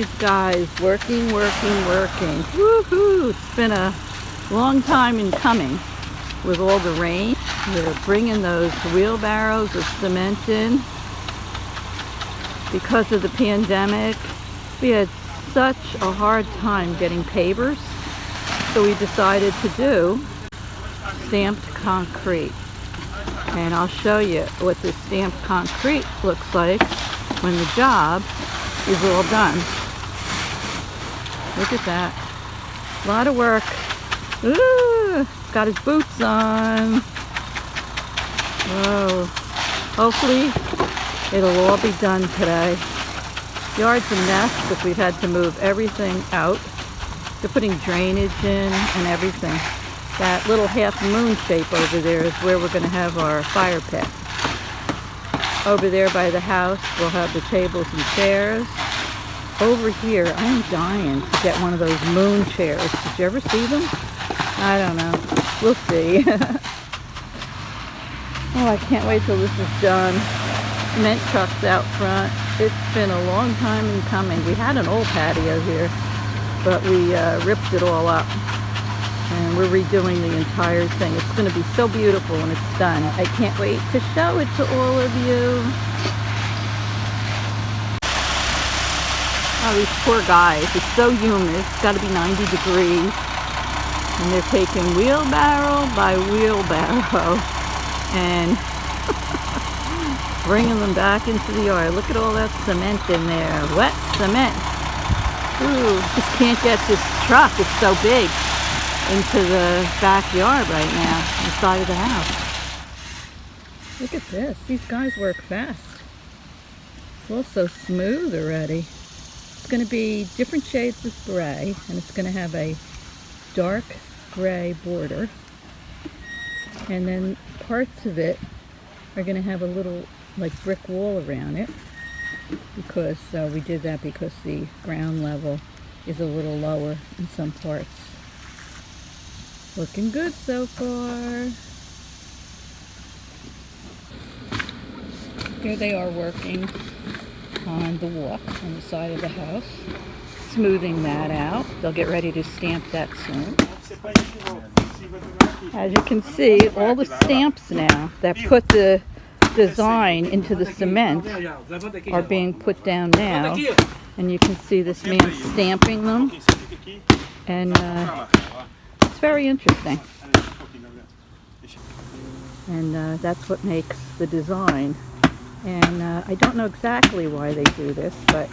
these guys working. Woohoo! It's been a long time in coming with all the rain. They're bringing those wheelbarrows of cement in. Because of the pandemic, we had such a hard time getting pavers, so we decided to do stamped concrete. And I'll show you what the stamped concrete looks like when the job is all done. Look at that. A lot of work. Ooh, got his boots on. Whoa. Hopefully it'll all be done today. Yard's a mess because we've had to move everything out. They're putting drainage in and everything. That little half moon shape over there is where we're going to have our fire pit. Over there by the house we'll have the tables and chairs. Over here I'm dying to get one of those moon chairs. Did you ever see them? I don't know. We'll see. Oh, I can't wait till this is done. Cement trucks out front. It's been a long time in coming. We had an old patio here, but we ripped it all up. And we're redoing the entire thing. It's going to be so beautiful when it's done. I can't wait to show it to all of you. Oh, these poor guys. It's so humid. It's got to be 90 degrees. And they're taking wheelbarrow by wheelbarrow and bringing them back into the yard. Look at all that cement in there. Wet cement. Ooh, just can't get this truck. It's so big into the backyard right now, on the side of the house. Look at this. These guys work fast. It's all so smooth already. It's going to be different shades of gray, and it's going to have a dark gray border. And then parts of it are going to have a little like brick wall around it, because we did that because the ground level is a little lower in some parts. Looking good so far. Here they are working on the walk on the side of the house, smoothing that out. They'll get ready to stamp that soon. As you can see, all the stamps now that put the design into the cement are being put down now, and you can see this man stamping them, and it's very interesting. And that's what makes the design. And I don't know exactly why they do this, but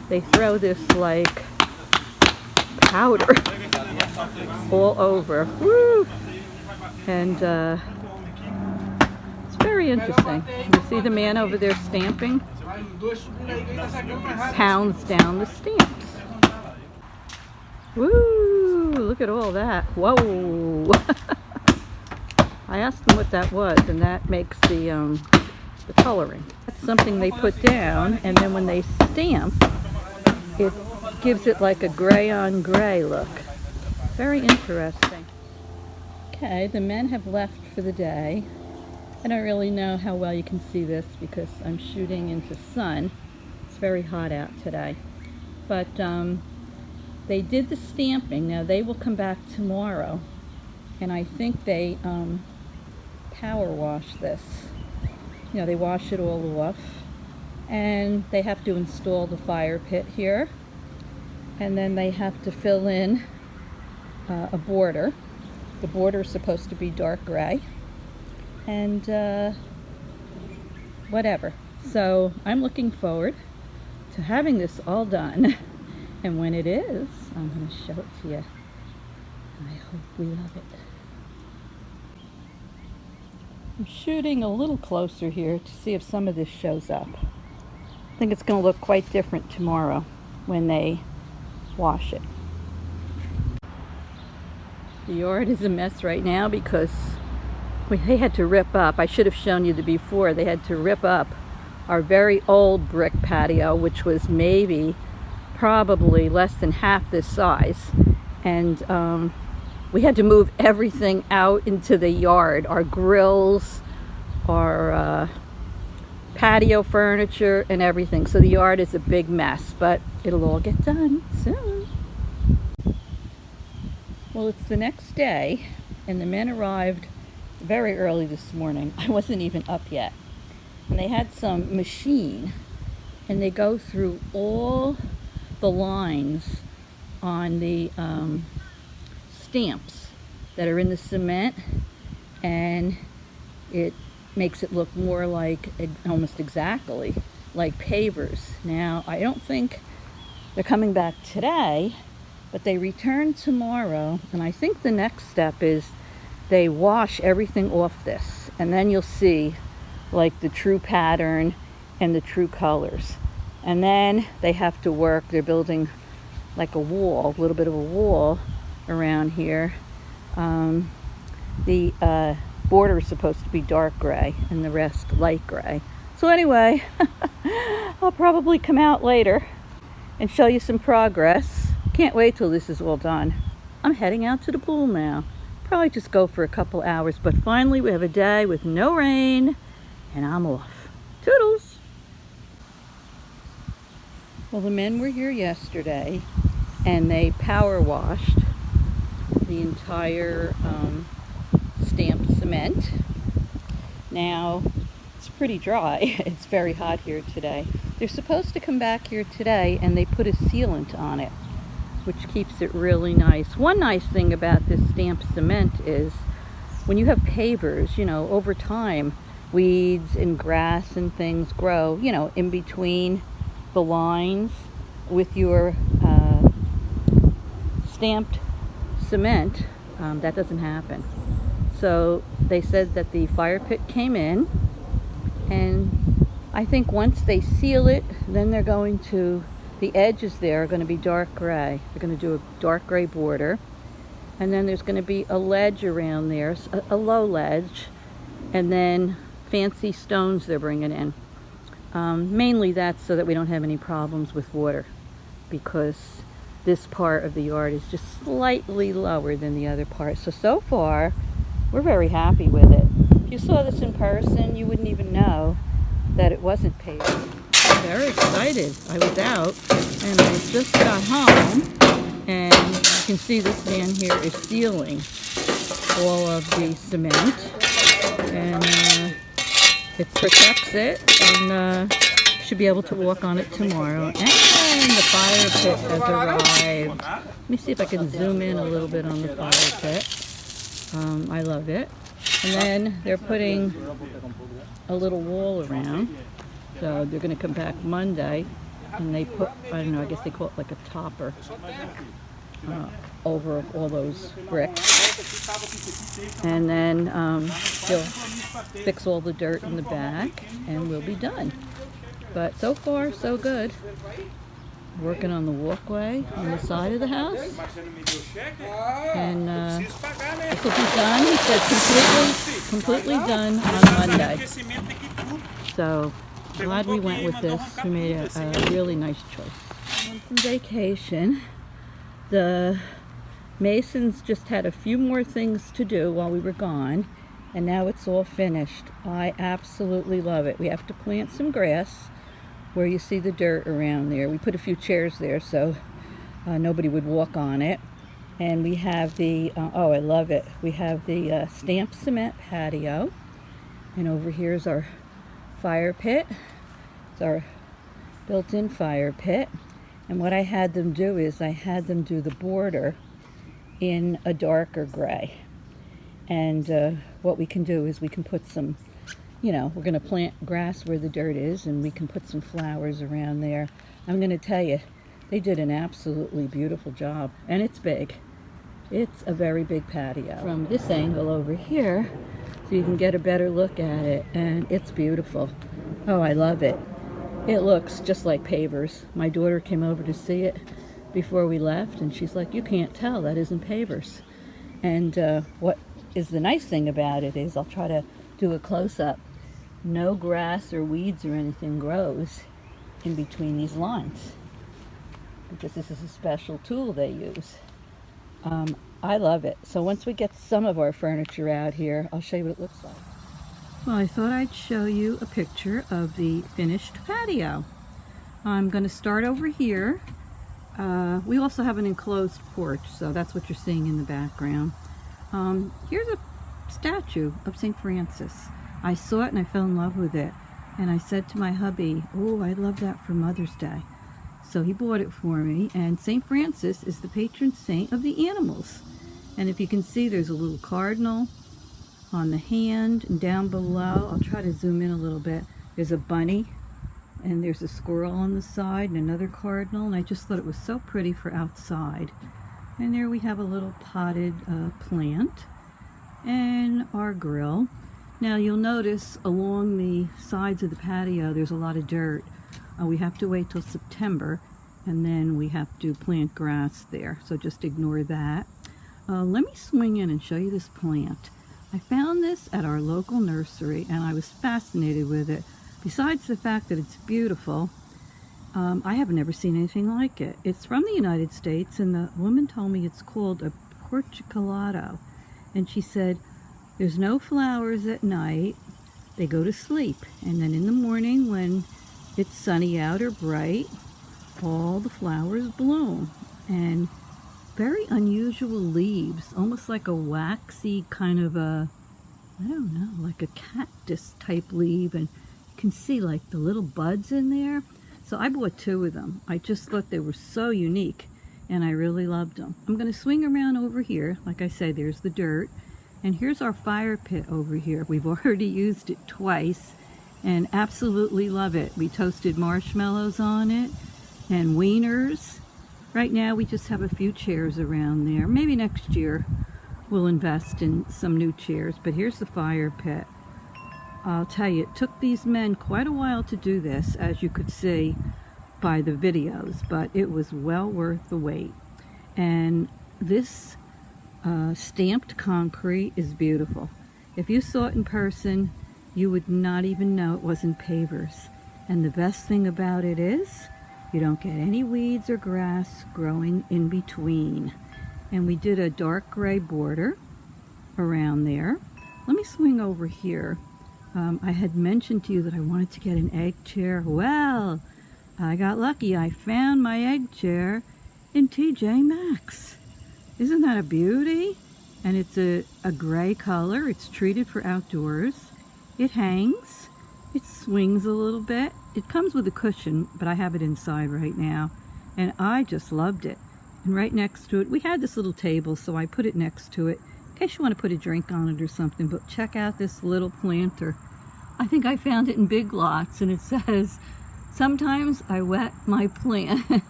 they throw this like powder all over. Woo! And it's very interesting. You see the man over there stamping? Pounds down the stamps. Woo! Look at all that. Whoa! I asked them what that was, and that makes the coloring. That's something they put down, and then when they stamp, it gives it like a gray on gray look. Very interesting. Okay, the men have left for the day. I don't really know how well you can see this because I'm shooting into sun. It's very hot out today. But they did the stamping. Now they will come back tomorrow, and I think they power wash this. You know, they wash it all off, and they have to install the fire pit here, and then they have to fill in a border. The border is supposed to be dark gray, and whatever. So I'm looking forward to having this all done, and when it is, I'm going to show it to you. I hope we love it. I'm shooting a little closer here to see if some of this shows up. I think it's going to look quite different tomorrow when they wash it. The yard is a mess right now because they had to rip up. I should have shown you the before. They had to rip up our very old brick patio, which was probably less than half this size. And we had to move everything out into the yard. Our grills, our patio furniture and everything. So the yard is a big mess, but it'll all get done soon. Well, it's the next day, and the men arrived very early this morning. I wasn't even up yet. And they had some machine, and they go through all the lines on the stamps that are in the cement, and it makes it look more like, almost exactly like pavers. Now, I don't think they're coming back today, but they return tomorrow, and I think the next step is they wash everything off this, and then you'll see like the true pattern and the true colors. And then they have to work, they're building like a wall, a little bit of a wall around here. The border is supposed to be dark gray and the rest light gray. So anyway, I'll probably come out later and show you some progress. Can't wait till this is all done. I'm heading out to the pool now. Probably just go for a couple hours, but finally we have a day with no rain and I'm off. Toodles! Well, the men were here yesterday and they power washed the entire stamped cement. Now, it's pretty dry. It's very hot here today. They're supposed to come back here today and they put a sealant on it, which keeps it really nice. One nice thing about this stamped cement is when you have pavers, you know, over time, weeds and grass and things grow, you know, in between the lines. With your stamped cement, that doesn't happen. So they said that the fire pit came in, and I think once they seal it, then they're going to, the edges there are going to be dark gray. They're going to do a dark gray border, and then there's going to be a ledge around there, a low ledge, and then fancy stones they're bringing in. Mainly that's so that we don't have any problems with water, because this part of the yard is just slightly lower than the other part. So far, we're very happy with it. If you saw this in person, you wouldn't even know that it wasn't paved. I'm very excited. I was out, and I just got home, and you can see this man here is sealing all of the cement, and it protects it, and should be able to walk on it tomorrow. And the fire pit has arrived. Let me see if I can zoom in a little bit on the fire pit. I love it. And then they're putting a little wall around. So they're going to come back Monday, and they put, I don't know, I guess they call it like a topper over all those bricks. And then they'll fix all the dirt in the back, and we'll be done. But so far, so good. Working on the walkway on the side of the house. And this will be done, he said, completely done on Monday. So glad we went with this. We made a really nice choice. On vacation, the masons just had a few more things to do while we were gone, and now it's all finished. I absolutely love it. We have to plant some grass where you see the dirt around there. We put a few chairs there so nobody would walk on it. And we have the, oh, I love it. We have the stamped cement patio. And over here is our fire pit. It's our built-in fire pit. And what I had them do is I had them do the border in a darker gray. And what we can do is we can put some, you know, we're going to plant grass where the dirt is, and we can put some flowers around there. I'm going to tell you, they did an absolutely beautiful job, and it's big. It's a very big patio. From this angle over here, so you can get a better look at it, and it's beautiful. Oh, I love it. It looks just like pavers. My daughter came over to see it before we left, and she's like, you can't tell, that isn't pavers. And what is the nice thing about it is, I'll try to do a close-up. No grass or weeds or anything grows in between these lines, because this is a special tool they use. I love it. So once we get some of our furniture out here, I'll show you what it looks like. Well, I thought I'd show you a picture of the finished patio. I'm going to start over here. We also have an enclosed porch, so that's what you're seeing in the background. Here's a statue of St. Francis. I saw it and I fell in love with it. And I said to my hubby, oh, I'd love that for Mother's Day. So he bought it for me, and St. Francis is the patron saint of the animals. And if you can see, there's a little cardinal on the hand, and down below, I'll try to zoom in a little bit, there's a bunny, and there's a squirrel on the side, and another cardinal, and I just thought it was so pretty for outside. And there we have a little potted plant, and our grill. Now you'll notice along the sides of the patio, there's a lot of dirt. We have to wait till September, and then we have to plant grass there, so just ignore that. Let me swing in and show you this plant. I found this at our local nursery, and I was fascinated with it. Besides the fact that it's beautiful, I have never seen anything like it. It's from the United States, and the woman told me it's called a portulato. And she said, there's no flowers at night. They go to sleep, and then in the morning when it's sunny out or bright, all the flowers bloom. And very unusual leaves, almost like a waxy kind of a, I don't know, like a cactus type leaf, and you can see like the little buds in there. So I bought 2 of them. I just thought they were so unique, and I really loved them. I'm going to swing around over here. Like I said, there's the dirt, and here's our fire pit over here. We've already used it twice and absolutely love it. We toasted marshmallows on it and Weiners. Right now we just have a few chairs around there. Maybe next year we'll invest in some new chairs, but here's the fire pit. I'll tell you, it took these men quite a while to do this, as you could see by the videos, but it was well worth the wait. And this stamped concrete is beautiful. If you saw it in person, you would not even know it wasn't pavers. And the best thing about it is you don't get any weeds or grass growing in between. And we did a dark gray border around there. Let me swing over here. I had mentioned to you that I wanted to get an egg chair. Well, I got lucky. I found my egg chair in TJ Maxx. Isn't that a beauty? And it's a gray color. It's treated for outdoors. It hangs, it swings a little bit. It comes with a cushion, but I have it inside right now, and I just loved it. And right next to it, we had this little table, so I put it next to it in case you want to put a drink on it or something. But check out this little planter. I think I found it in Big Lots, and it says, sometimes I wet my plants.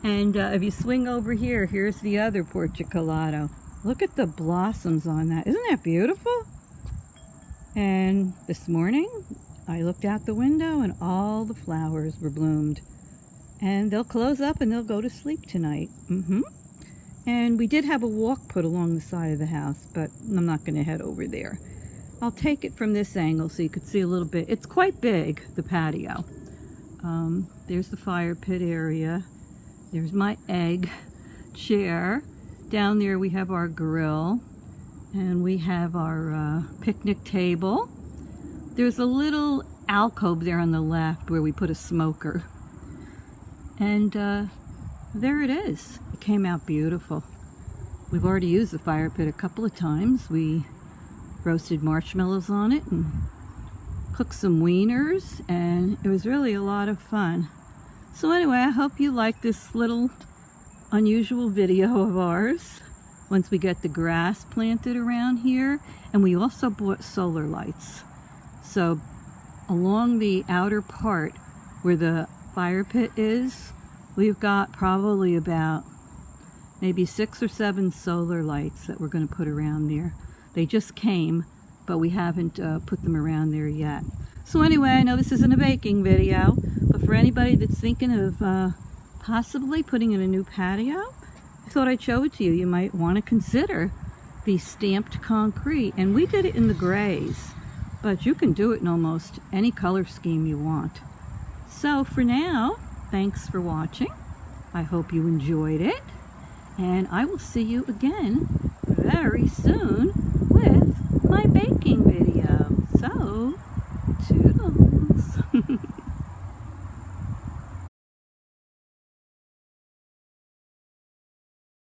And if you swing over here, here's the other portulato. Look at the blossoms on that. Isn't that beautiful? And this morning, I looked out the window and all the flowers were bloomed. And they'll close up and they'll go to sleep tonight. And we did have a walk put along the side of the house, but I'm not going to head over there. I'll take it from this angle so you could see a little bit. It's quite big, the patio. There's the fire pit area. There's my egg chair. Down there we have our grill. And we have our picnic table. There's a little alcove there on the left where we put a smoker. And there it is. It came out beautiful. We've already used the fire pit a couple of times. We roasted marshmallows on it and cooked some Weiners, and it was really a lot of fun. So anyway, I hope you like this little unusual video of ours. Once we get the grass planted around here, and we also bought solar lights. So along the outer part where the fire pit is, we've got probably about maybe 6 or 7 solar lights that we're going to put around there. They just came, but we haven't put them around there yet. So anyway, I know this isn't a baking video, but for anybody that's thinking of possibly putting in a new patio, I thought I'd show it to you. You might want to consider the stamped concrete. And we did it in the grays, but you can do it in almost any color scheme you want. So for now, thanks for watching. I hope you enjoyed it. And I will see you again very soon with my baking video. So